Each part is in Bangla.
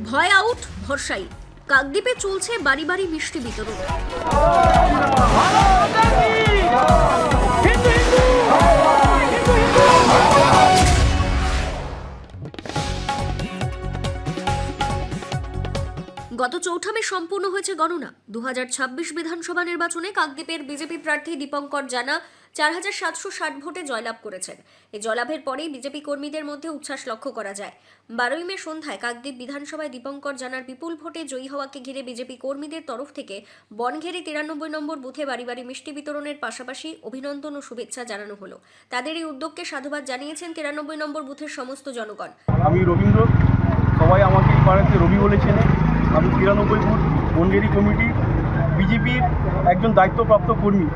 ভয় আউট, ভরসাই। কাকদ্বীপে চলছে বাড়ি বাড়ি মিষ্টি বিতরণ। গত ৪ মে সম্পূর্ণ হয়েছে গণনা। ২০২৬ বিধানসভা নির্বাচনে কাকদ্বীপের বিজেপি প্রার্থী দীপঙ্কর জানা ৪,৭৬০ ভোটে জয়লাভ করেছেন। এই জয়লাভের পরেই বিজেপি কর্মীদের মধ্যে উচ্ছ্বাস লক্ষ্য করা যায়। ১২ মে সন্ধ্যায় কাকদ্বীপ বিধানসভায় দীপঙ্কর জানার বিপুল ভোটে জয়ী হওয়াকে ঘিরে বিজেপি কর্মীদের তরফ থেকে বনঘেরি ৯৩ নম্বর বুথে বাড়ি বাড়ি মিষ্টি বিতরণের পাশাপাশি অভিনন্দন ও শুভেচ্ছা জানানো হলো। তাদের এই উদ্যোগকে সাধুবাদ জানিয়েছেন ৯৩ নম্বর বুথের সমস্ত জনগণ। আমি রবীন্দ্র, সবাই আমাকে এই পাড়াতে রবি বলেছেন। আমি ৯৩ বুথ বনঘেরি কমিটি বিজেপির একজন দায়িত্বপ্রাপ্ত কর্মী।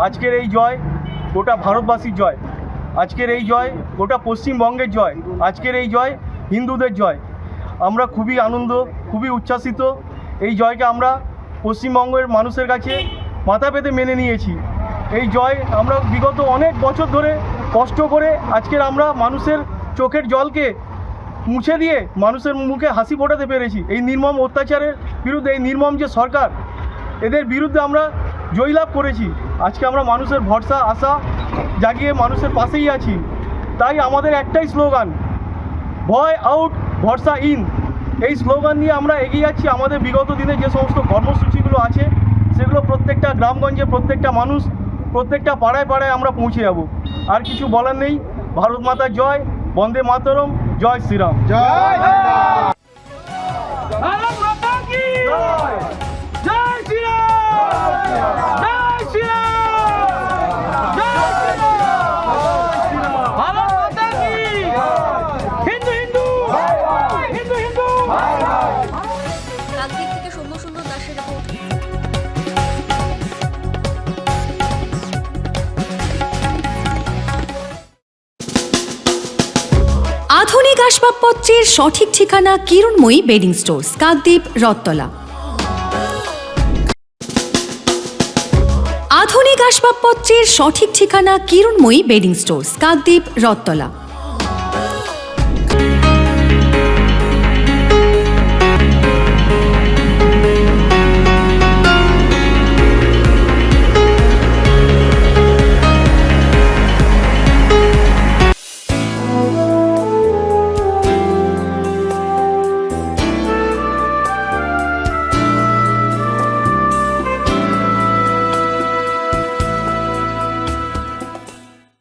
আজকের এই জয় গোটা ভারতবাসীর জয়, আজকের এই জয় গোটা পশ্চিমবঙ্গের জয়, আজকের এই জয় হিন্দুদের জয়। আমরা খুবই আনন্দ, খুবই উচ্ছ্বাসিত। এই জয়কে আমরা পশ্চিমবঙ্গের মানুষের কাছে মাথা পেতে মেনে নিয়েছি। এই জয় আমরা বিগত অনেক বছর ধরে কষ্ট করে আজকের আমরা মানুষের চোখের জলকে মুছে দিয়ে মানুষের মুখে হাসি ফোটাতে পেরেছি। এই নির্মম অত্যাচারের বিরুদ্ধে, এই নির্মম যে সরকার, এদের বিরুদ্ধে আমরা জয়লাভ করেছি। আজকে আমরা মানুষের ভরসা আশা জাগিয়ে মানুষের পাশেই আছি। তাই আমাদের একটাই স্লোগান, ভয় আউট, ভরসা ইন। এই স্লোগান নিয়ে আমরা এগিয়ে যাচ্ছি। আমাদের বিগত দিনে যে সমস্ত কর্মসূচিগুলো আছে সেগুলো প্রত্যেকটা গ্রামগঞ্জে, প্রত্যেকটা মানুষ, প্রত্যেকটা পাড়ায় পাড়ায় আমরা পৌঁছে যাব। আর কিছু বলার নেই। ভারত মাতার জয়, বন্দে মাতরম, জয় শ্রীরাম। জয় ভারত মাতা কি জয়, জয় শ্রীরাম, জয় শ্রীরাম, জয় শ্রীরাম, ভারত মাতা কি হিন্দু হিন্দু হিন্দু হিন্দু। কাকদ্বীপ থেকে সৌম্য সুন্দর দাসের রিপোর্ট। আধুনিক আসবাবপত্রের সঠিক ঠিকানা কিরণময়ী বেডিং স্টোর্স, কাকদ্বীপ, রথতলা। আধুনিক আসবাবপত্রের সঠিক ঠিকানা কিরণময়ী বেডিং স্টোর্স, কাকদ্বীপ, রথতলা।